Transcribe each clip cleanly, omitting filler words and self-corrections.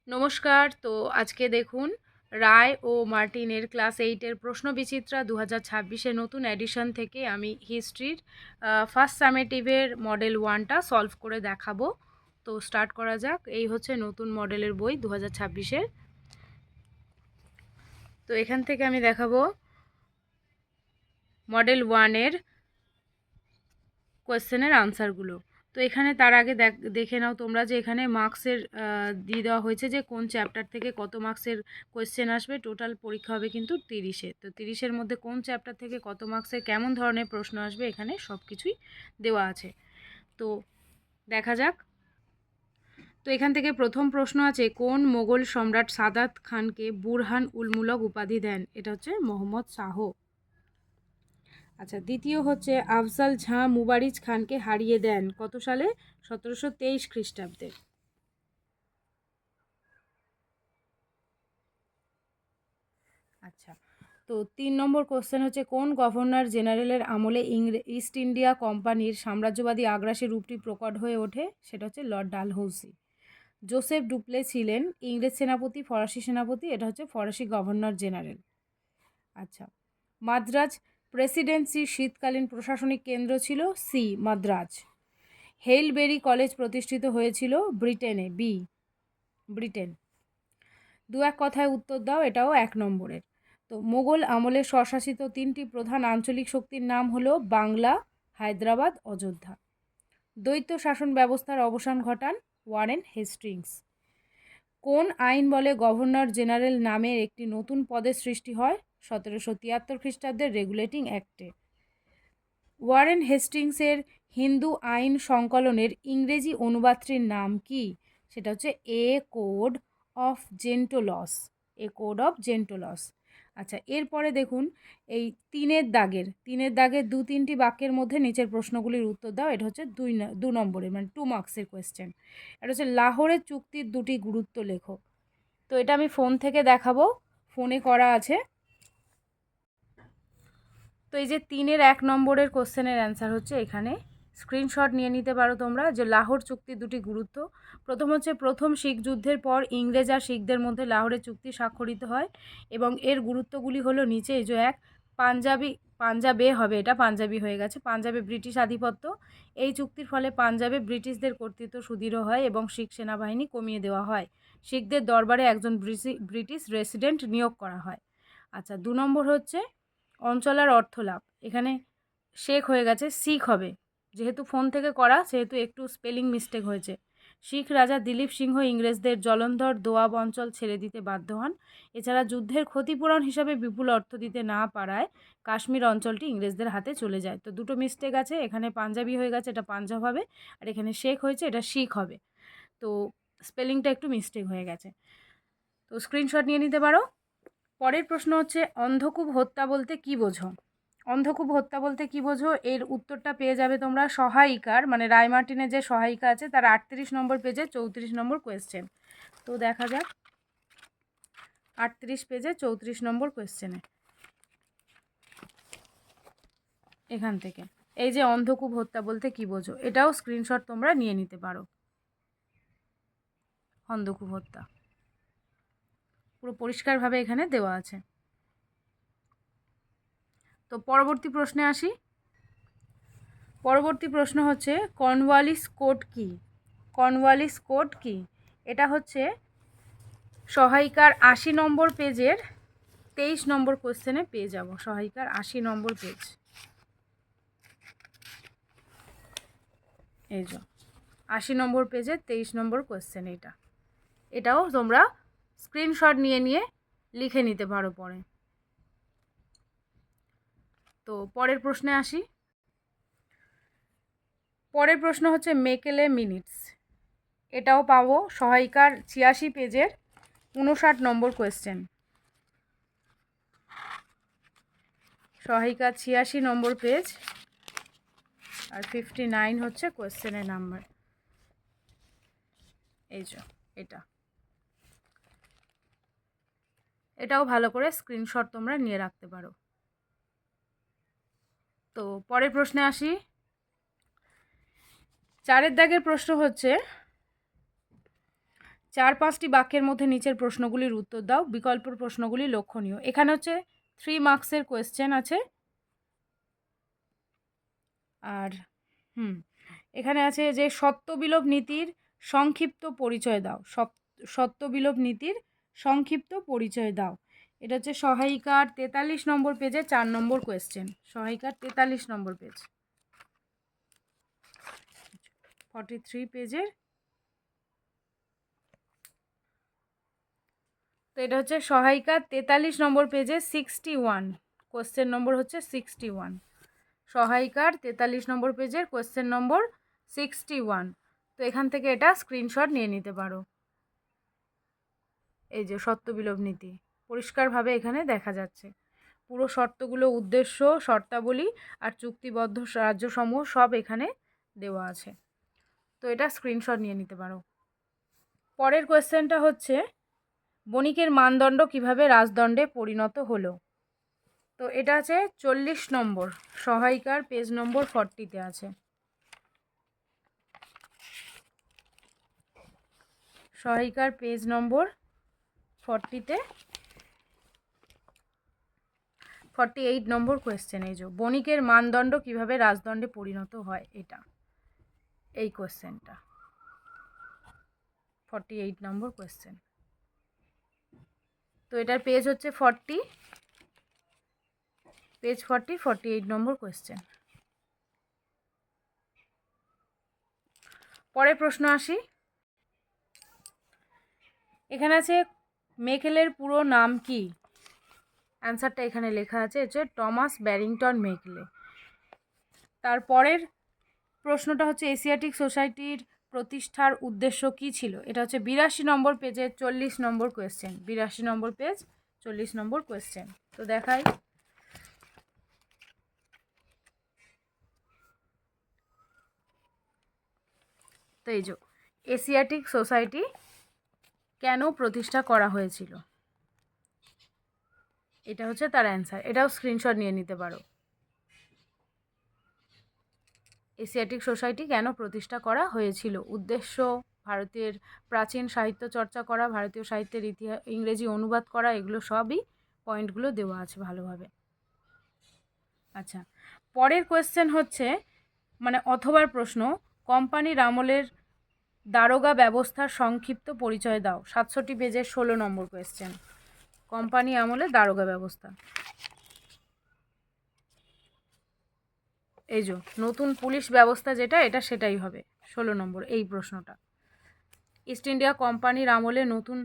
নমস্কার। তো আজকে দেখুন রায় ও মার্টিনের ক্লাস 8-এর প্রশ্নবিচিত্রা 2026-এর নতুন এডিশন থেকে আমি হিস্ট্রির ফার্স্ট সামেটিভের মডেল 1টা সলভ করে দেখাবো। তো স্টার্ট করা যাক। এই হচ্ছে নতুন মডেলের বই 2026-এর। তো এখান থেকে আমি দেখাবো মডেল 1-এর কোয়েশ্চেনের আনসারগুলো। তো এখানে তার আগে দেখে নাও তোমরা যে এখানে মার্কসের দিয়ে দেওয়া হয়েছে যে কোন চ্যাপ্টার থেকে কত মার্কসের কোয়েশ্চেন আসবে। টোটাল পরীক্ষা হবে কিন্তু 30-এ। তো 30-এর মধ্যে কোন চ্যাপ্টার থেকে কত মার্কসের কেমন ধরনের প্রশ্ন আসবে এখানে সব কিছুই দেওয়া আছে। তো দেখা যাক। তো এখান থেকে প্রথম প্রশ্ন আছে, কোন মোগল সম্রাট সাদাত খানকে বুরহান উল মুলক উপাধি দেন? এটা হচ্ছে মোহাম্মদ শাহ। আচ্ছা, দ্বিতীয় হচ্ছে আফজাল ঝাঁ মুবারিজ খানকে হারিয়ে দেন কত সালে? 1723 খ্রিস্টাব্দে। আচ্ছা, তো 3 নম্বর কোশ্চেন হচ্ছে, কোন গভর্নর জেনারেলের আমলে ইস্ট ইন্ডিয়া কোম্পানির সাম্রাজ্যবাদী আগ্রাসী রূপটি প্রকট হয়ে ওঠে? সেটা হচ্ছে লর্ড ডালহৌসি। জোসেফ ডুপ্লে ছিলেন ইংরেজ সেনাপতি, ফরাসি সেনাপতি? এটা হচ্ছে ফরাসি গভর্নর জেনারেল। আচ্ছা, মাদ্রাজ প্রেসিডেন্সির শীতকালীন প্রশাসনিক কেন্দ্র ছিল? সি, মাদ্রাজ। হেইলবেরি কলেজ প্রতিষ্ঠিত হয়েছিল ব্রিটেনে? B, Britain. দু এক কথায় উত্তর দাও, এটাও 1 নম্বরের। তো মোগল আমলে স্বশাসিত 3টি প্রধান আঞ্চলিক শক্তির নাম হলো বাংলা, হায়দ্রাবাদ, অযোধ্যা। দ্বৈত শাসন ব্যবস্থার অবসান ঘটান ওয়ারেন হেস্টিংস। কোন আইন বলে গভর্নর জেনারেল নামের একটি নতুন পদের সৃষ্টি হয়? 1773 খ্রিস্টাব্দের রেগুলেটিং অ্যাক্টে। ওয়ারেন হেস্টিংসের হিন্দু আইন সংকলনের ইংরেজি অনুবাদটির নাম কি? সেটা হচ্ছে a code of Gentoo laws. A code of Gentoo laws. আচ্ছা, এরপরে দেখুন এই তিনের দাগের 2-3টি বাক্যের মধ্যে নিচের প্রশ্নগুলির উত্তর দাও। এটা হচ্ছে 2 নম্বরের, মানে 2 মার্কসের কোয়েশ্চেন। এটা হচ্ছে লাহোরের চুক্তির 2টি গুরুত্ব লেখো। তো এটা আমি ফোন থেকে দেখাবো, ফোনে করা আছে। তো এই যে 1 নম্বরের কোশ্চেনের অ্যান্সার হচ্ছে এখানে। স্ক্রিনশট নিয়ে নিতে পারো তোমরা, যে লাহোর চুক্তির 2টি গুরুত্ব। প্রথম হচ্ছে, প্রথম শিখ যুদ্ধের পর ইংরেজ আর শিখদের মধ্যে লাহোরের চুক্তি স্বাক্ষরিত হয় এবং এর গুরুত্বগুলি হলো নিচে। এই যে পাঞ্জাবে হবে, এটা পাঞ্জাবি হয়ে গেছে। পাঞ্জাবে ব্রিটিশ আধিপত্য। এই চুক্তির ফলে পাঞ্জাবে ব্রিটিশদের কর্তৃত্ব সুদৃঢ় হয় এবং শিখ সেনাবাহিনী কমিয়ে দেওয়া হয়। শিখদের দরবারে একজন ব্রিটিশ রেসিডেন্ট নিয়োগ করা হয়। আচ্ছা, 2 নম্বর হচ্ছে অঞ্চলার অর্থ লাভ। এখানে শেখ হয়ে গেছে, শিখ হবে। যেহেতু ফোন থেকে করা সেহেতু একটু স্পেলিং মিস্টেক হয়েছে। শিখ রাজা দিলীপ সিংহ ইংরেজদের জলন্ধর দোয়াব অঞ্চল ছেড়ে দিতে বাধ্য হন। এছাড়া যুদ্ধের ক্ষতিপূরণ হিসাবে বিপুল অর্থ দিতে না পারায় কাশ্মীর অঞ্চলটি ইংরেজদের হাতে চলে যায়। তো 2টো মিস্টেক আছে, এখানে পাঞ্জাবি হয়ে গেছে, এটা পাঞ্জাব হবে। আর এখানে শেখ হয়েছে, এটা শিখ হবে। তো স্পেলিংটা একটু মিস্টেক হয়ে গেছে। তো স্ক্রিনশট নিয়ে নিতে পারো। পরের প্রশ্ন হচ্ছে, অন্ধকূপ হত্যা বলতে কি বোঝো? অন্ধকূপ হত্যা বলতে কি বোঝো, এর উত্তরটা পেয়ে যাবে তোমরা সহায়িকার, মানে রায় মার্টিনের যে সহায়িকা আছে তার 38 নম্বর পেজে 34 নম্বর কোয়েশ্চেন। তো দেখা যাক 38 পেজে 34 নম্বর কোয়েশ্চেনে এখান থেকে এই যে অন্ধকূপ হত্যা বলতে কি বোঝো, এটাও স্ক্রিনশট তোমরা নিয়ে নিতে পারো। অন্ধকূপ হত্যা পুরো পরিষ্কারভাবে এখানে দেওয়া আছে। তো পরবর্তী প্রশ্নে আসি। পরবর্তী প্রশ্ন হচ্ছে, কর্নওয়ালিস কোড কি? কর্নওয়ালিস কোড কি? এটা হচ্ছে সহায়িকার 80 নম্বর পেজের 23 নম্বর কোশ্চেনে পেয়ে যাব। সহায়িকার 80 নম্বর পেজ, এই যে 80 নম্বর পেজের 23 নম্বর কোশ্চেন। এটাও তোমরা স্ক্রিনশট নিয়ে নিয়ে লিখে নিতে পারো পরে। তো পরের প্রশ্নে আসি। পরের প্রশ্ন হচ্ছে মেকেলে মিনিটস। এটাও পাবো সহায়িকার 86 পেজের 59 নম্বর কোয়েশ্চেন। সহায়িকা 86 নম্বর পেজ আর 59 হচ্ছে কোয়েশ্চেনের নাম্বার। এই যে এটাও ভালো করে স্ক্রিনশট তোমরা নিয়ে রাখতে পারো। তো পরের প্রশ্নে আসি। 4 দাগের প্রশ্ন হচ্ছে, 4-5টি বাক্যের মধ্যে নিচের প্রশ্নগুলির উত্তর দাও, বিকল্প প্রশ্নগুলি লক্ষণীয়। এখানে হচ্ছে 3 মার্কসের কোয়েশ্চেন আছে। আর এখানে আছে যে সত্যবিলোপ নীতির সংক্ষিপ্ত পরিচয় দাও। সত্যবিলোপ নীতির সংক্ষিপ্ত পরিচয় দাও। এটা হচ্ছে সহায়িকার 43 নম্বর পেজে 4 নম্বর কোয়েশ্চেন। সহায়িকার 43 নম্বর পেজ, 43 পেজের। তো এটা হচ্ছে সহায়িকার 43 নম্বর পেজে 61, কোয়েশ্চেন নম্বর হচ্ছে 61। সহায়িকার 43 নম্বর পেজের কোয়েশ্চেন নম্বর 61। তো এখান থেকে এটা স্ক্রিনশট নিয়ে নিতে পারো। এই যে সত্যবিলোপ নীতি পরিষ্কারভাবে এখানে দেখা যাচ্ছে। পুরো শর্তগুলো, উদ্দেশ্য, শর্তাবলী আর চুক্তিবদ্ধ রাজ্যসমূহ সব এখানে দেওয়া আছে। তো এটা স্ক্রিনশট নিয়ে নিতে পারো। পরের কোয়েশ্চেনটা হচ্ছে বণিকের মানদণ্ড কিভাবে রাজদণ্ডে পরিণত হলো। তো এটা আছে 40 নম্বর, সহায়িকার পেজ নম্বর 40-তে আছে। সহায়িকার পেজ নম্বর 40-তে 48 নম্বর কোয়েশ্চেন। এই যে বণিকের মানদণ্ড কিভাবে রাজদণ্ডে পরিণত হয়, এটা এই কোয়েশ্চেনটা 48 নম্বর কোয়েশ্চেন। তো এটার পেজ হচ্ছে 40, পেজ 40, 48 নম্বর কোয়েশ্চেন। পরের প্রশ্ন আসি। এখানে আছে মেকেলের পুরো নাম কি? অ্যান্সারটা এখানে লেখা আছে, হচ্ছে টমাস ব্যারিংটন মেকলে। তারপরের প্রশ্নটা হচ্ছে এশিয়াটিক সোসাইটির প্রতিষ্ঠার উদ্দেশ্য কি ছিল? এটা হচ্ছে 82 নম্বর পেজে 40 নম্বর কোয়েশ্চেন। 82 নম্বর পেজ 40 নম্বর কোয়েশ্চেন। তো দেখাই, তো এই যে এশিয়াটিক সোসাইটি কেন প্রতিষ্ঠা করা হয়েছিল, এটা হচ্ছে তার অ্যান্সার। এটাও স্ক্রিনশট নিয়ে নিতে পারো। এশিয়াটিক সোসাইটি কেন প্রতিষ্ঠা করা হয়েছিল, উদ্দেশ্য ভারতের প্রাচীন সাহিত্য চর্চা করা, ভারতীয় সাহিত্যের ইতিহাস, ইংরেজি অনুবাদ করা, এগুলো সবই পয়েন্টগুলো দেওয়া আছে ভালোভাবে। আচ্ছা, পরের কোয়েশ্চেন হচ্ছে মানে অথবার প্রশ্ন, কোম্পানির আমলের দারোগা ব্যবস্থার সংক্ষিপ্ত পরিচয় দাও। 67 পেজের 16 নম্বর কোয়েশ্চেন। কোম্পানি আমলে দারোগা ব্যবস্থা, এই যে নতুন পুলিশ ব্যবস্থা যেটা, এটা সেটাই হবে 16 নম্বর এই প্রশ্নটা। ইস্ট ইন্ডিয়া কোম্পানির আমলে নতুন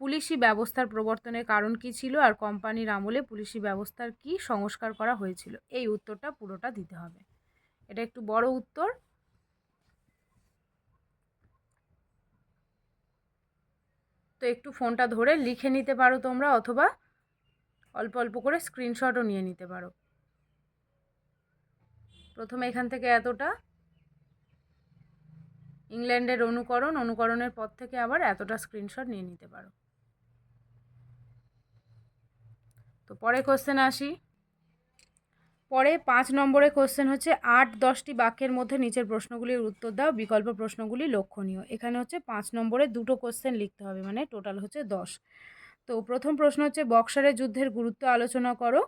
পুলিশি ব্যবস্থার প্রবর্তনের কারণ কি ছিল, আর কোম্পানির আমলে পুলিশি ব্যবস্থার কি সংস্কার করা হয়েছিল, এই উত্তরটা পুরোটা দিতে হবে। এটা একটু বড় উত্তর, তো একটু ফোনটা ধরে লিখে নিতে পারো তোমরা, অথবা অল্প অল্প করে স্ক্রিনশটও নিয়ে নিতে পারো। প্রথমে এখান থেকে এতটা ইংল্যান্ডের অনুকরণের পর থেকে আবার এতটা স্ক্রিনশট নিয়ে নিতে পারো। তো পরে কোশ্চেন আসি। পরে 5 নম্বরের কোশ্চেন হচ্ছে 8-10টি বাক্যের মধ্যে নিচের প্রশ্নগুলির উত্তর দাও, বিকল্প প্রশ্নগুলি লক্ষণীয়। এখানে হচ্ছে 5 নম্বরে 2টো কোশ্চেন লিখতে হবে, মানে টোটাল হচ্ছে 10। তো প্রথম প্রশ্ন হচ্ছে বক্সারের যুদ্ধের গুরুত্ব আলোচনা করো।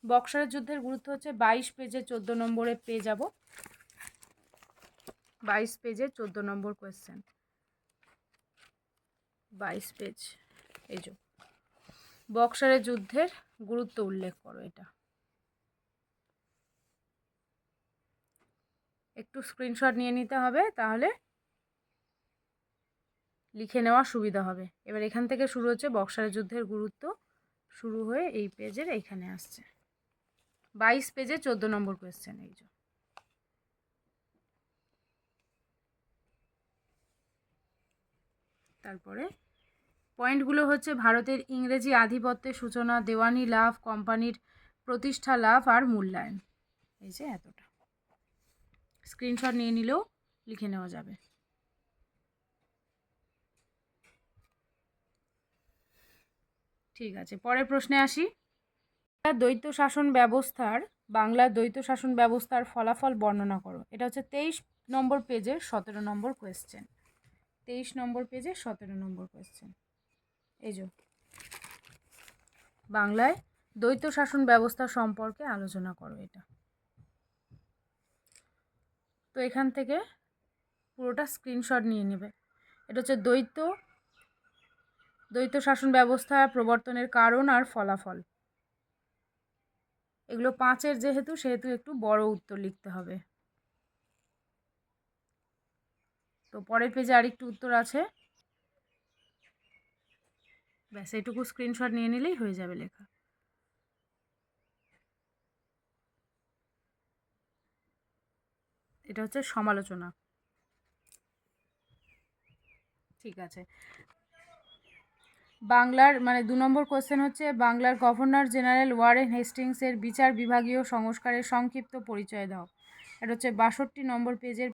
বক্সারের যুদ্ধের গুরুত্ব হচ্ছে 22 পেজে 14 নম্বরে পেয়ে যাব। 22 পেজে 14 নম্বর কোয়েশ্চেন, 22 পেজ। এই যে বক্সারের যুদ্ধের গুরুত্ব উল্লেখ করো, এটা একটু স্ক্রিনশট নিয়ে নিতে হবে, তাহলে লিখে নেওয়া সুবিধা হবে। এবার এখান থেকে শুরু হচ্ছে বক্সারের যুদ্ধের গুরুত্ব, শুরু হয়ে এই পেজের এইখানে আসছে 22 পেজে 14 নম্বর কোয়েশ্চেন। এই যে তারপরে পয়েন্টগুলো হচ্ছে ভারতের ইংরেজি আধিপত্যের সূচনা, দেওয়ানি লাভ, কোম্পানির প্রতিষ্ঠা লাভ আর মূল্যায়ন। এই যে এতটা স্ক্রিনশট নিয়ে নিলেও লিখে নেওয়া যাবে। ঠিক আছে, পরের প্রশ্নে আসি। দ্বৈত শাসন ব্যবস্থার বাংলার দ্বৈত শাসন ব্যবস্থার ফলাফল বর্ণনা করো। এটা হচ্ছে 23 নম্বর পেজের 17 নম্বর কোয়েশ্চেন। 23 নম্বর পেজে 17 নম্বর কোয়েশ্চেন। এই যে বাংলায় দ্বৈত শাসন ব্যবস্থা সম্পর্কে আলোচনা করো এটা। তো এখান থেকে পুরোটা স্ক্রিনশট নিয়ে নেবে। এটা হচ্ছে দ্বৈত শাসন ব্যবস্থা প্রবর্তনের কারণ আর ফলাফল। এগুলো 5-এর সেহেতু একটু বড় উত্তর লিখতে হবে। তো পরের পেজে আরেকটু উত্তর আছে, ব্যাস এইটুকু স্ক্রিনশট নিয়ে নিলেই হয়ে যাবে লেখা। এটা হচ্ছে সমালোচনা। ঠিক আছে, বাংলার 2 নম্বর কোশ্চেন হচ্ছে বাংলার গভর্নর জেনারেল ওয়ারেন হেস্টিংসের বিচার বিভাগীয় সংস্কারের সংক্ষিপ্ত পরিচয় দাও। এটা হচ্ছে 62 নম্বর পেজের